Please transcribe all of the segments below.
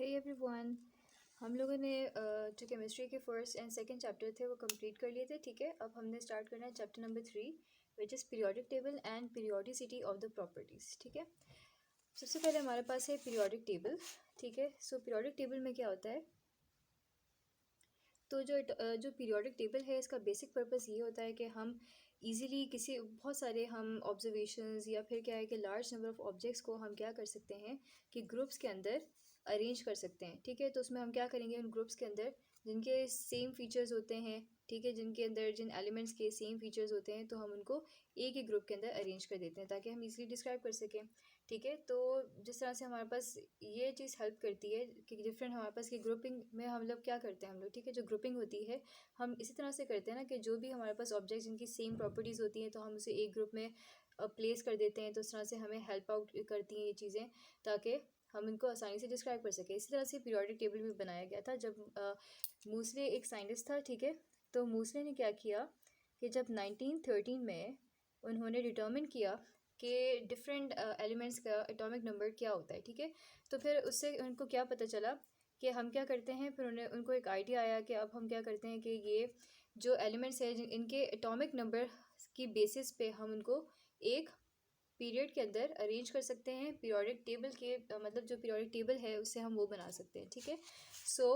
Hey everyone, हम लोगों ने जो केमिस्ट्री के फर्स्ट एंड सेकंड चैप्टर थे वो कंप्लीट कर लिए थे। ठीक है, अब हमने स्टार्ट करना है chapter number 3 which is periodic table and periodicity of the properties. ठीक है, सबसे पहले हमारे पास है पीरियोडिक टेबल। ठीक है, सो पीरियोडिक टेबल में क्या होता है, तो जो पीरियोडिक टेबल है इसका बेसिक पर्पस ये होता है कि हम इजीली किसी बहुत सारे हम ऑब्जर्वेशंस या फिर क्या है कि लार्ज नंबर ऑफ ऑब्जेक्ट्स को हम क्या कर सकते हैं कि ग्रुप्स के अंदर अरेंज कर सकते हैं। ठीक है, तो उसमें हम क्या करेंगे, उन ग्रुप्स के अंदर जिनके सेम फीचर्स होते हैं, ठीक है, जिनके अंदर जिन एलिमेंट्स के सेम फीचर्स होते हैं, तो हम उनको एक ही ग्रुप के अंदर अरेंज कर देते हैं ताकि हम इजीली डिस्क्राइब कर सकें। ठीक है, तो जिस तरह से हमारे पास ये चीज़ हेल्प करती है कि डिफरेंट हमारे पास की ग्रुपिंग में हम लोग क्या करते हैं, हम लोग ठीक है जो ग्रुपिंग होती है हम इसी तरह से करते हैं ना कि जो भी हमारे पास ऑब्जेक्ट जिनकी सेम प्रॉपर्टीज़ होती हैं तो हम उसे एक ग्रुप में प्लेस कर देते हैं। तो इस तरह से हमें हेल्प आउट करती हैं ये चीज़ें ताकि हम इनको आसानी से डिस्क्राइब कर सकें। इसी तरह से पीरियोडिक टेबल भी बनाया गया था जब मूसले एक साइंटिस्ट था। ठीक है, तो मूसले ने क्या किया कि जब 1913 में उन्होंने डिटर्मिन किया कि डिफरेंट एलिमेंट्स का एटॉमिक नंबर क्या होता है। ठीक है, तो फिर उससे उनको क्या पता चला कि हम क्या करते हैं, फिर उनको एक आइडिया आया कि अब हम क्या करते हैं कि ये जो एलिमेंट्स है इनके एटॉमिक नंबर की बेसिस पे हम उनको एक पीरियड के अंदर अरेंज कर सकते हैं। पीरियोडिक टेबल के मतलब जो पीरियोडिक टेबल है उससे हम वो बना सकते हैं। ठीक है, सो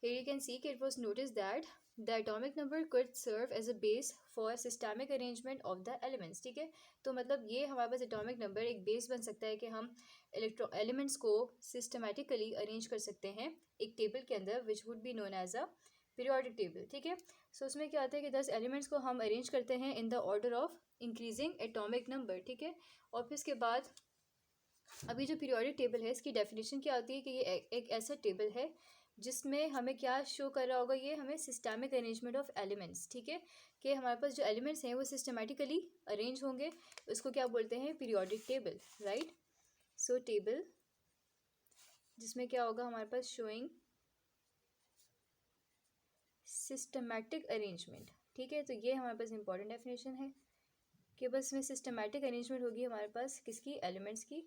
here you can see कि it was noticed that the atomic number could serve as a base for systemic arrangement of the elements। ठीक है, तो मतलब ये हमारे पास एटॉमिक नंबर एक बेस बन सकता है कि हम एलिमेंट्स को सिस्टमेटिकली अरेंज कर सकते हैं एक टेबल के अंदर which would be known as a periodic table. ठीक है, सो उसमें क्या आता है कि 10 एलिमेंट्स को हम अरेंज करते हैं in the order of increasing atomic number. ठीक है, और फिर इसके बाद अभी जो पीरियोडिक टेबल है इसकी डेफिनेशन क्या होती है कि ये एक ऐसा टेबल है जिसमें हमें क्या शो कर रहा होगा, ये हमें सिस्टमिक अरेंजमेंट ऑफ एलिमेंट्स। ठीक है, कि हमारे पास जो एलिमेंट्स हैं वो सिस्टमेटिकली अरेंज होंगे, उसको क्या बोलते हैं, पीरियोडिक टेबल। राइट, सो टेबल जिसमें क्या होगा हमारे पास शोइंग सिस्टमैटिक अरेंजमेंट। ठीक है, तो ये हमारे पास इंपॉर्टेंट डेफिनेशन है कि बस में सिस्टमैटिक अरेंजमेंट होगी हमारे पास किसकी, एलिमेंट्स की,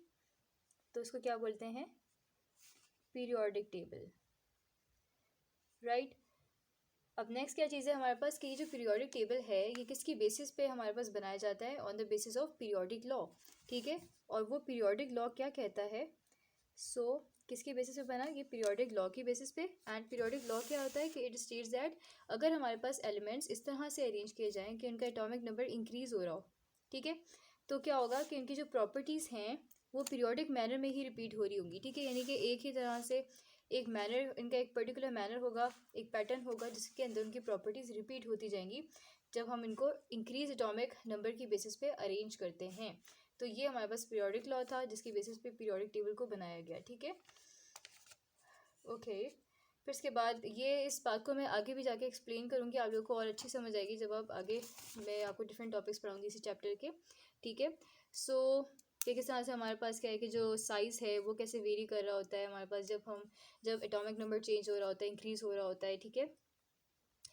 तो उसको क्या बोलते हैं, पीरियोडिक टेबल। राइट, अब नेक्स्ट क्या चीज़ है हमारे पास कि ये जो पीरियोडिक टेबल है ये किसकी बेसिस पे हमारे पास बनाया जाता है, on the basis of periodic law. ठीक है, और वो पीरियोडिक लॉ क्या कहता है, सो किसकी बेसिस पे बना, ये पीरियोडिक लॉ की बेसिस पे। एंड पीरियोडिक लॉ क्या होता है कि इट स्टेट्स दैट अगर हमारे पास एलिमेंट्स इस तरह से अरेंज किए जाएँ कि उनका एटॉमिक नंबर इंक्रीज़ हो रहा हो, ठीक है, तो क्या होगा कि उनकी जो प्रॉपर्टीज़ हैं वो पीरियोडिक मैनर में ही रिपीट हो रही होंगी। ठीक है, यानी कि एक ही तरह से एक मैनर, इनका एक पर्टिकुलर मैनर होगा, एक पैटर्न होगा जिसके अंदर उनकी प्रॉपर्टीज़ रिपीट होती जाएंगी जब हम इनको इंक्रीज एटॉमिक नंबर की बेसिस पे अरेंज करते हैं। तो ये हमारे पास पीरियोडिक लॉ था जिसकी बेसिस पे पीरियोडिक टेबल को बनाया गया। ठीक है, ओके, फिर इसके बाद ये इस बात को मैं आगे भी जाके एक्सप्लेन करूँगी, आप लोगों को और अच्छी समझ आएगी जब आप आगे मैं आपको डिफरेंट टॉपिक्स पढ़ाऊँगी इसी चैप्टर के। ठीक है, सो कि किस तरह से हमारे पास क्या है कि जो साइज़ है वो कैसे वेरी कर रहा होता है हमारे पास जब एटॉमिक नंबर चेंज हो रहा होता है, इंक्रीज़ हो रहा होता है। ठीक है,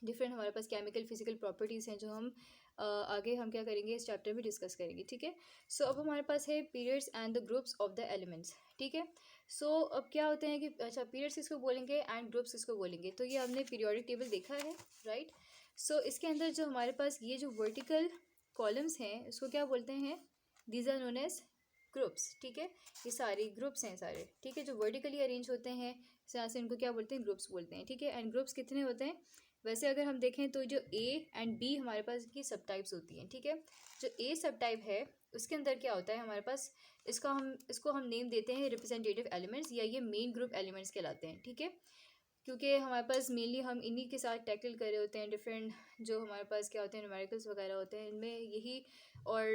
डिफरेंट हमारे पास केमिकल फिजिकल प्रॉपर्टीज़ हैं जो हम आगे हम क्या करेंगे इस चैप्टर में डिस्कस करेंगे। ठीक है, सो अब हमारे पास है periods and the groups of the elements. ठीक है, सो अब क्या होते हैं कि अच्छा पीरियड्स किसको बोलेंगे एंड ग्रुप्स किसको बोलेंगे, तो ये हमने पीरियोडिक टेबल देखा है। राइट, सो इसके अंदर जो हमारे पास ये जो वर्टिकल कॉलम्स हैं इसको क्या बोलते हैं, these are known as groups. ठीक है, ये सारे ग्रुप्स हैं सारे। ठीक है, जो वर्टिकली अरेंज होते हैं इस तरह से इनको क्या बोलते हैं, ग्रुप्स बोलते हैं। ठीक है, एंड ग्रुप्स कितने होते हैं, वैसे अगर हम देखें तो जो ए एंड बी हमारे पास की सब टाइप्स होती हैं। ठीक है, जो ए सब टाइप है उसके अंदर क्या होता है हमारे पास, इसको हम नेम देते हैं रिप्रेजेंटेटिव एलिमेंट्स, या ये मेन ग्रुप एलिमेंट्स कहलाते हैं। ठीक है, क्योंकि हमारे पास मेनली हम इन्हीं के साथ टैकल कर रहे होते हैं, डिफरेंट जो हमारे पास क्या होते हैं न्यूमेरिकल्स वगैरह होते हैं इनमें यही, और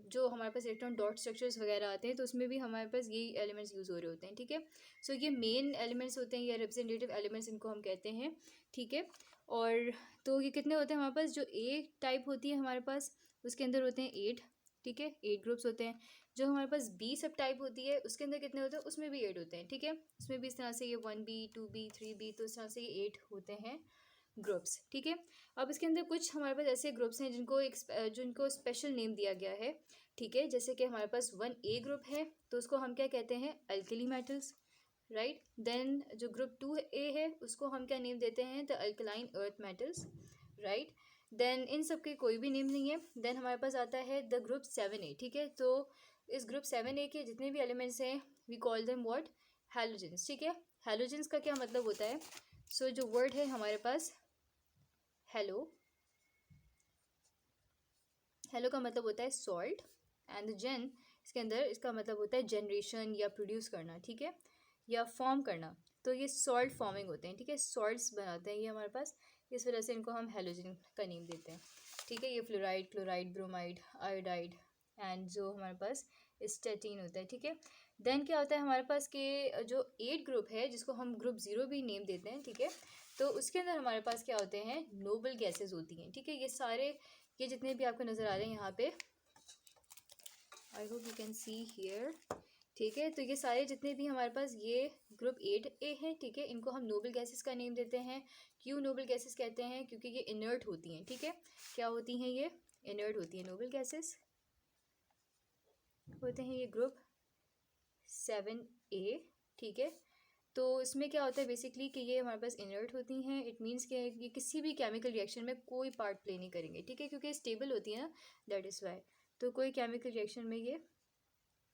जो हमारे पास इलेक्ट्रॉन डॉट स्ट्रक्चर्स वगैरह आते हैं तो उसमें भी हमारे पास यही एलिमेंट्स यूज़ हो रहे होते हैं। ठीक है, सो ये मेन एलिमेंट्स होते हैं या रिप्रेजेंटेटिव एलिमेंट्स इनको हम कहते हैं। ठीक है, और तो ये कितने होते हैं हमारे पास, जो ए टाइप होती है हमारे पास उसके अंदर होते हैं 8। ठीक है, 8 ग्रुप्स होते हैं। जो हमारे पास बी सब टाइप होती है उसके अंदर कितने होते हैं, उसमें भी 8 होते हैं। ठीक है, उसमें भी इस तरह से ये 1B 2B 3B, तो इस तरह से ये 8 होते हैं ग्रुप्स। ठीक है, अब इसके अंदर कुछ हमारे पास ऐसे ग्रुप्स हैं जिनको स्पेशल नेम दिया गया है। ठीक है, जैसे कि हमारे पास 1A ग्रुप है तो उसको हम क्या कहते हैं, अल्कली मेटल्स। राइट। देन जो ग्रुप 2A है उसको हम क्या नेम देते हैं, the alkaline earth metals, right. Then इन सब के कोई भी नेम नहीं है। देन हमारे पास आता है द ग्रुप 7A, ठीक है। तो इस ग्रुप 7A के जितने भी एलिमेंट्स हैं we call them what, halogens, ठीक है। हैलोजेंस का क्या मतलब होता है, सो जो वर्ड है हमारे पास हेलो, हेलो का मतलब होता है सॉल्ट, एंड जेन इसके अंदर इसका मतलब होता है जनरेशन या प्रोड्यूस करना, ठीक है, या फॉर्म करना। तो ये सॉल्ट फॉर्मिंग होते हैं, ठीक है, सॉल्ट्स बनाते हैं ये हमारे पास, इस वजह से इनको हम हेलोजन का नेम देते हैं, ठीक है। ये fluoride, chloride, bromide, iodide and जो हमारे पास स्टेटिन होता है, ठीक है। देन क्या होता है हमारे पास के जो 8 ग्रुप है जिसको हम ग्रुप 0 भी नेम देते हैं, ठीक है। तो उसके अंदर हमारे पास क्या होते हैं, नोबल गैसेज होती हैं, ठीक है। ये सारे ये जितने भी आपको नज़र आ रहे हैं यहाँ पे, I hope you can see here, ठीक है। तो ये सारे जितने भी हमारे पास ये ग्रुप 8A हैं, ठीक है, इनको हम नोबल गैसेस का नेम देते हैं। क्यों नोबल गैसेस कहते हैं, क्योंकि ये इनर्ट होती हैं, ठीक है। क्या होती हैं ये, इनर्ट होती हैं, नोबल गैसेस होते हैं ये ग्रुप 7A, ठीक है। तो इसमें क्या होता है बेसिकली कि ये हमारे पास इनर्ट होती हैं, इट मीन्स कि ये किसी भी केमिकल रिएक्शन में कोई पार्ट प्ले नहीं करेंगे, ठीक है, क्योंकि स्टेबल होती है ना, दैट इज़ वाई। तो कोई केमिकल रिएक्शन में ये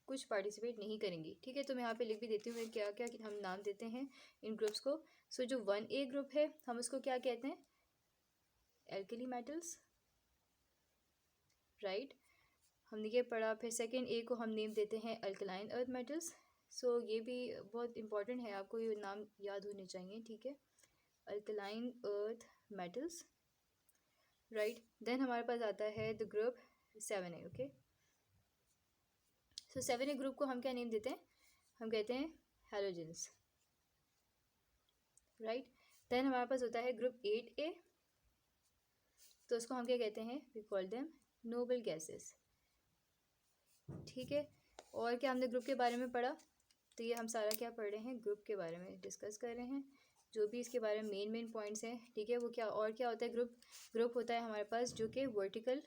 कुछ पार्टिसिपेट नहीं करेंगी, ठीक है। तो मैं यहाँ पे लिख भी देती हूँ क्या क्या हम नाम देते हैं इन ग्रुप्स को। सो जो 1A ग्रुप है हम उसको क्या कहते हैं, एल्कली मेटल्स, राइट, हमने ये पढ़ा। फिर सेकेंड A को हम नेम देते हैं अल्कलाइन अर्थ मेटल्स। सो ये भी बहुत इंपॉर्टेंट है, आपको ये नाम याद होने चाहिए, ठीक है, alkaline earth metals, right. Then हमारे पास आता है the group 7A, okay. So 7A group को हम क्या नेम देते हैं, हम कहते हैं हैलोजेंस, राइट। देन हमारे पास होता है ग्रुप 8A, तो उसको हम क्या कहते हैं, we call them noble gases, ठीक है। और क्या हमने ग्रुप के बारे में पढ़ा, तो ये हम सारा क्या पढ़ रहे हैं, ग्रुप के बारे में डिस्कस कर रहे हैं, जो भी इसके बारे में मेन पॉइंट्स हैं, ठीक है। वो क्या और क्या होता है, ग्रुप होता है हमारे पास जो कि वर्टिकल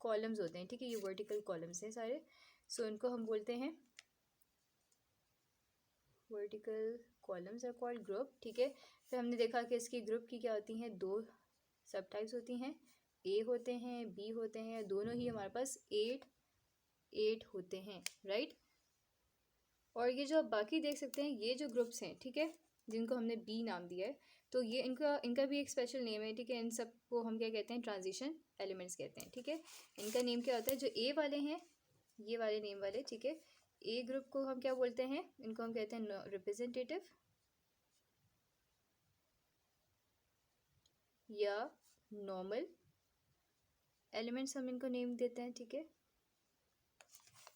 कॉलम्स होते हैं, ठीक है, ये वर्टिकल कॉलम्स हैं सारे। सो इनको हम बोलते हैं vertical columns are called group, ठीक है। फिर हमने देखा कि इसकी ग्रुप की क्या होती हैं, 2 सब टाइप्स होती हैं, A होते हैं, B होते हैं, दोनों ही हमारे पास 8 होते हैं, राइट। और ये जो आप बाकी देख सकते हैं ये जो ग्रुप्स हैं, ठीक है, जिनको हमने B नाम दिया है, तो ये इनका भी एक स्पेशल नेम है, ठीक है। इन सब को हम क्या कहते हैं, ट्रांजिशन एलिमेंट्स कहते हैं, ठीक है। इनका नेम क्या होता है, जो A वाले हैं, ये वाले नेम वाले, ठीक है, A ग्रुप को हम क्या बोलते हैं, इनको हम कहते हैं रिप्रेजेंटेटिव या नॉर्मल एलिमेंट्स, हम इनको नेम देते हैं, ठीक है।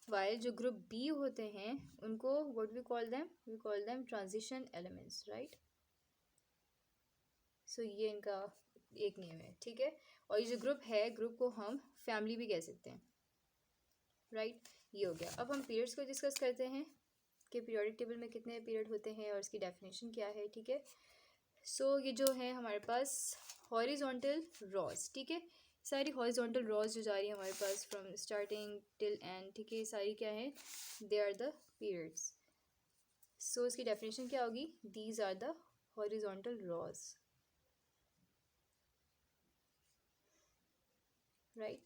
वाइल जो ग्रुप B होते हैं उनको what we call them transition elements, right. So ये इनका एक नेम है, ठीक है। और ये जो ग्रुप है, ग्रुप को हम फैमिली भी कह सकते हैं, राइट। ये हो गया। अब हम पीरियड्स को डिस्कस करते हैं कि पीरियोडिक टेबल में कितने पीरियड होते हैं और इसकी डेफिनेशन क्या है, ठीक है। सो ये जो है हमारे पास हॉरिजॉन्टल रॉज, ठीक है, सारी हॉरिजॉन्टल रॉज जो जा रही है हमारे पास फ्रॉम स्टार्टिंग टिल एंड, ठीक है, सारी क्या है, they are the periods. So इसकी डेफिनेशन क्या होगी, these are the horizontal rows, right.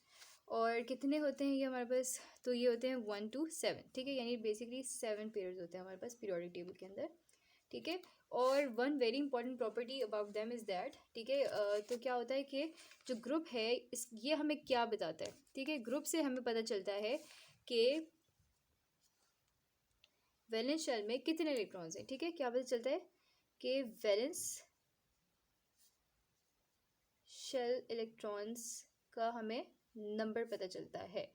और कितने होते हैं ये हमारे पास, तो ये होते हैं 1 to 7, ठीक है, यानी बेसिकली 7 पीरियड्स होते हैं हमारे पास पीरियोडिक टेबल के अंदर, ठीक है। और one very important property about them is that, ठीक है, तो क्या होता है कि जो ग्रुप है ये हमें क्या बताता है, ठीक है। ग्रुप से हमें पता चलता है कि वैलेंस शेल में कितने इलेक्ट्रॉन्स हैं, ठीक है। क्या पता चलता है कि वैलेंस शेल इलेक्ट्रॉन्स का हमें नंबर पता चलता है,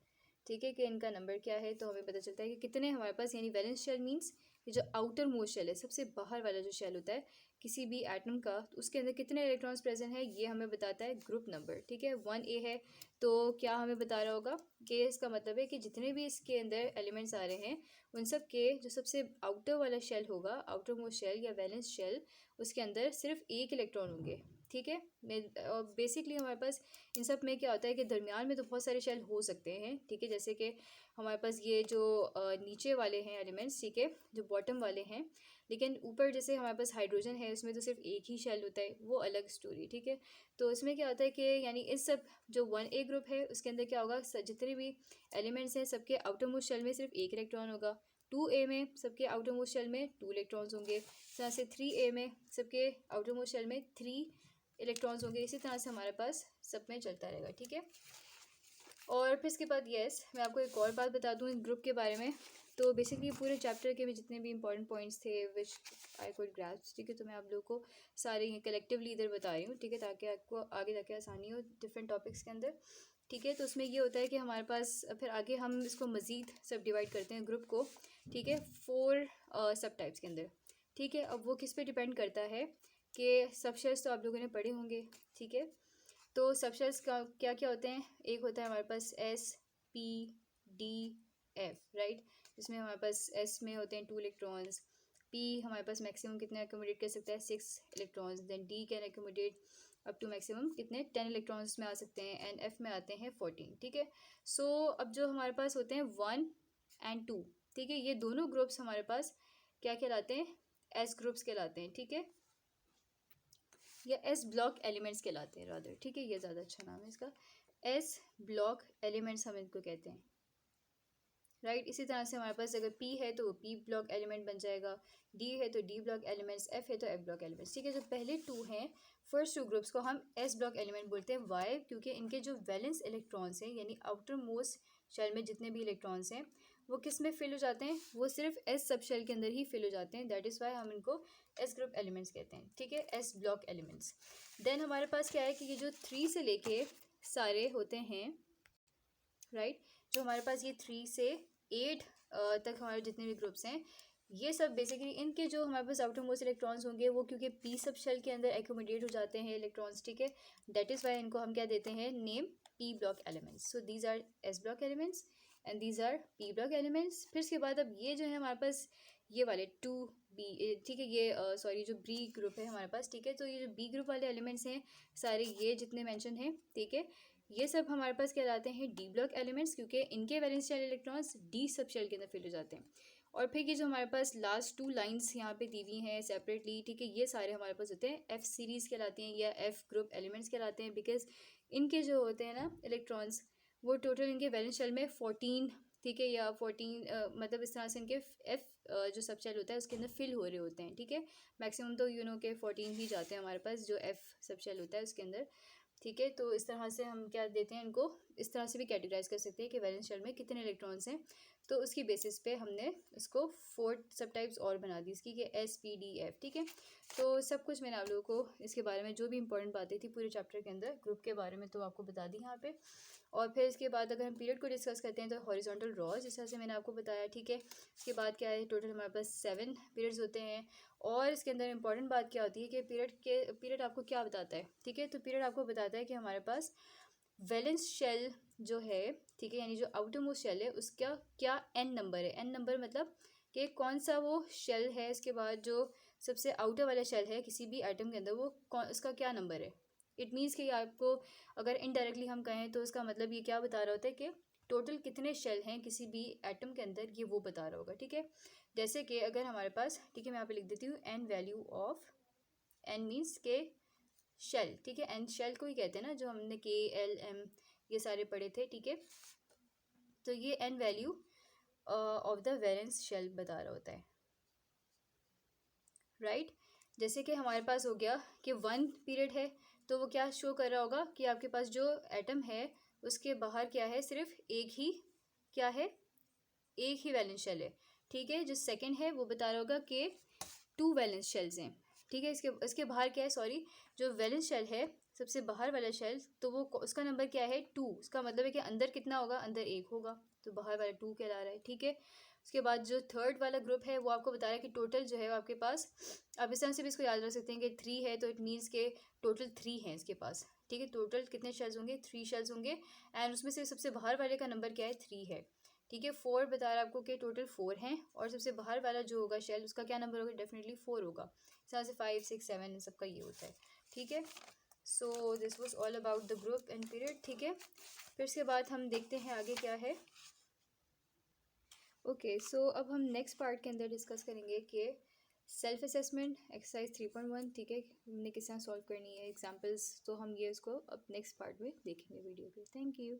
ठीक है, कि इनका नंबर क्या है। तो हमें पता चलता है कि कितने हमारे पास, यानी वैलेंस शेल मीन्स ये जो आउटर मोस्ट शेल है, सबसे बाहर वाला जो शेल होता है किसी भी एटम का, तो उसके अंदर कितने इलेक्ट्रॉन्स प्रेजेंट है ये हमें बताता है ग्रुप नंबर, ठीक है। 1A है तो क्या हमें बता रहा होगा कि इसका मतलब है कि जितने भी इसके अंदर एलिमेंट्स आ रहे हैं उन सब के जो सबसे आउटर वाला शेल होगा, आउटर मोस्ट शेल या वैलेंस शेल, उसके अंदर सिर्फ एक इलेक्ट्रॉन होंगे, ठीक है। बेसिकली हमारे पास इन सब में क्या होता है कि दरमियान में तो बहुत सारे शेल हो सकते हैं, ठीक है। जैसे कि हमारे पास ये जो नीचे वाले हैं एलिमेंट्स, ठीक है, जो बॉटम वाले हैं, लेकिन ऊपर जैसे हमारे पास हाइड्रोजन है उसमें तो सिर्फ एक ही शेल होता है, वो अलग स्टोरी, ठीक है। तो इसमें क्या होता है कि यानी इस सब जो 1A ग्रुप है उसके अंदर क्या होगा, जितने भी एलिमेंट्स हैं सबके आउटर मोस्ट शेल में सिर्फ एक इलेक्ट्रॉन होगा। 2A में सबके आउटर मोस्ट शेल में 2 इलेक्ट्रॉन्स होंगे। इस तरह से 3A में सबके आउटर मोस्ट शेल में 3 इलेक्ट्रॉन्स होंगे। इसी तरह से हमारे पास सब में चलता रहेगा, ठीक है। और फिर इसके बाद मैं आपको एक और बात बता दूं इन ग्रुप के बारे में। तो बेसिकली पूरे चैप्टर के में जितने भी इंपॉर्टेंट पॉइंट्स थे विच आई कुड ग्रास्प, ठीक है, तो मैं आप लोगों को सारे कलेक्टिवली इधर बता रही हूँ, ठीक है, ताकि आपको आगे जाके आसानी हो डिफरेंट टॉपिक्स के अंदर, ठीक है। तो उसमें ये होता है कि हमारे पास फिर आगे हम इसको मज़ीद सब डिवाइड करते हैं ग्रुप को, ठीक है, 4 सब टाइप्स के अंदर, ठीक है। अब वो किस पे डिपेंड करता है कि सब शेल्स तो आप लोगों ने पढ़े होंगे, ठीक है। तो सब शेल्स का क्या क्या होते हैं, एक होता है हमारे पास S, P, D, F, right, जिसमें हमारे पास S में होते हैं 2 इलेक्ट्रॉन्स, P हमारे पास मैक्सिमम कितने अकोमोडेट कर सकता है 6 electrons, then D can accommodate up to maximum कितने 10 इलेक्ट्रॉन्स में आ सकते हैं, एंड F में आते हैं 14, ठीक है। सो अब जो हमारे पास होते हैं 1 and 2, ठीक है, ये दोनों ग्रुप्स हमारे पास क्या कहलाते हैं, S ग्रुप्स कहलाते हैं, ठीक है, या S ब्लॉक एलिमेंट्स कहलाते हैं रादर, ठीक है, ये ज़्यादा अच्छा नाम है इसका, S ब्लॉक एलिमेंट्स हम इनको कहते हैं, राइट। इसी तरह से हमारे पास अगर P है तो वो P ब्लॉक एलिमेंट बन जाएगा, D है तो D ब्लॉक एलिमेंट्स, F है तो F ब्लॉक एलिमेंट्स, ठीक है। जो पहले 2 हैं, फर्स्ट 2 ग्रुप्स को हम S ब्लॉक एलिमेंट बोलते हैं। वाई? क्योंकि इनके जो वैलेंस इलेक्ट्रॉन्स हैं यानी आउटर मोस्ट शेल में जितने भी इलेक्ट्रॉन्स हैं वो किस में फिल हो जाते हैं, वो सिर्फ S सब शेल के अंदर ही फिल हो जाते हैं, दैट इज़ वाई हम इनको S ग्रुप एलिमेंट्स कहते हैं, ठीक है, S ब्लॉक एलिमेंट्स। देन हमारे पास क्या है कि ये जो 3 से लेके सारे होते हैं, राइट, जो हमारे पास ये 3 से 8 तक हमारे जितने भी ग्रुप्स हैं, ये सब बेसिकली इनके जो हमारे पास आउटर मोस्ट इलेक्ट्रॉन्स होंगे वो क्योंकि P सब शेल के अंदर एकोमोडेट हो जाते हैं इलेक्ट्रॉन्स, ठीक है, दैट इज़ वाई इनको हम क्या देते हैं name P block elements. So these are S block elements and these are P block elements. फिर इसके बाद अब ये जो है हमारे पास ये वाले 2B, ठीक है, ये सॉरी जो B ग्रुप है हमारे पास, ठीक है, तो ये जो B ग्रुप वाले एलिमेंट्स हैं सारे ये जितने मेंशन हैं, ठीक है, ये सब हमारे पास कहलाते हैं D ब्लॉक एलिमेंट्स क्योंकि इनके valence shell electrons D subshell के अंदर फिल हो जाते हैं। और फिर ये जो हमारे पास लास्ट 2 लाइंस यहाँ पे दी हुई हैं सेपरेटली, ठीक है, ये सारे हमारे पास होते हैं F सीरीज़ कहलाते हैं या F ग्रुप एलिमेंट्स कहलाते हैं, बिकॉज इनके जो होते हैं ना इलेक्ट्रॉन्स वो टोटल इनके वैलेंस शेल में 14, ठीक है, या 14 मतलब इस तरह से इनके F जो सब शेल होता है उसके अंदर फिल हो रहे होते हैं, ठीक है। मैक्सिमम तो के 14 ही जाते हैं हमारे पास जो F सब शेल होता है उसके अंदर, ठीक है। तो इस तरह से हम क्या देते हैं इनको, इस तरह से भी कैटेगराइज कर सकते हैं कि वैलेंस शेल में कितने इलेक्ट्रॉन्स हैं, तो उसकी बेसिस पे हमने इसको 4 सब टाइप्स और बना दी इसकी कि S, P, D, F, ठीक है। तो सब कुछ मैंने आप लोगों को इसके बारे में जो भी इंपॉर्टेंट बातें थी पूरे चैप्टर के अंदर ग्रुप के बारे में तो आपको बता दी यहाँ पे। और फिर इसके बाद अगर हम पीरियड को डिस्कस करते हैं तो हॉरिजॉन्टल रॉज जिस तरह से मैंने आपको बताया, ठीक है। इसके बाद क्या है, टोटल हमारे पास 7 पीरियड्स होते हैं। और इसके अंदर इंपॉर्टेंट बात क्या होती है कि पीरियड आपको क्या बताता है, ठीक है, तो पीरियड आपको बताता है कि हमारे पास वैलेंस शेल जो है, ठीक है, यानी जो आउटर मोस्ट शेल है उसका क्या n नंबर है। n नंबर मतलब कि कौन सा वो शेल है, इसके बाद जो सबसे आउटर वाला शेल है किसी भी एटम के अंदर वो उसका क्या नंबर है। इट मीन्स कि आपको अगर इनडायरेक्टली हम कहें तो इसका मतलब ये क्या बता रहा होता है कि टोटल कितने शेल हैं किसी भी एटम के अंदर, ये वो बता रहा होगा, ठीक है। जैसे कि अगर हमारे पास, ठीक है, मैं यहाँ पे लिख देती हूँ n value of n means के शेल, ठीक है, n शेल को ही कहते हैं ना जो हमने K, L, M ये सारे पढ़े थे, ठीक है। तो ये n value of the valence shell बता रहा होता है, राइट। जैसे कि हमारे पास हो गया कि 1 पीरियड है तो वो क्या शो कर रहा होगा कि आपके पास जो एटम है उसके बाहर क्या है, सिर्फ एक ही क्या है, एक ही वैलेंस शेल है, ठीक है। जो सेकंड है वो बता रहा होगा कि 2 वैलेंस शेल्स हैं, ठीक है। इसके बाहर क्या है, सॉरी, जो वैलेंस शेल है सबसे बाहर वाला शेल तो वो उसका नंबर क्या है 2, उसका मतलब है कि अंदर कितना होगा, अंदर 1 होगा, तो बाहर वाला 2 कहला रहा है, ठीक है। उसके बाद जो थर्ड वाला ग्रुप है वो आपको बता रहा है कि टोटल जो है वो आपके पास, आप इस तरह से भी इसको याद रख सकते हैं कि 3 है तो इट मीन्स के टोटल 3 हैं इसके पास, ठीक है। टोटल कितने शेल्स होंगे, 3 शेल्स होंगे, एंड उसमें से सबसे बाहर वाले का नंबर क्या है, 3 है, ठीक है। 4 बता रहा है आपको कि टोटल 4 हैं, और सबसे बाहर वाला जो होगा शेल उसका क्या नंबर होगा, डेफिनेटली 4 होगा। इस तरह से 5, 6, 7 सबका ये होता है, ठीक है। So this was all about the group and period, ठीक है। फिर इसके बाद हम देखते हैं आगे क्या है। ओके सो अब हम नेक्स्ट पार्ट के अंदर डिस्कस करेंगे कि सेल्फ असेसमेंट एक्सरसाइज 3.1, ठीक है, हमने किस तरह सॉल्व करनी है एग्जाम्पल्स, तो हम ये उसको अब नेक्स्ट पार्ट में देखेंगे वीडियो पे। Thank you.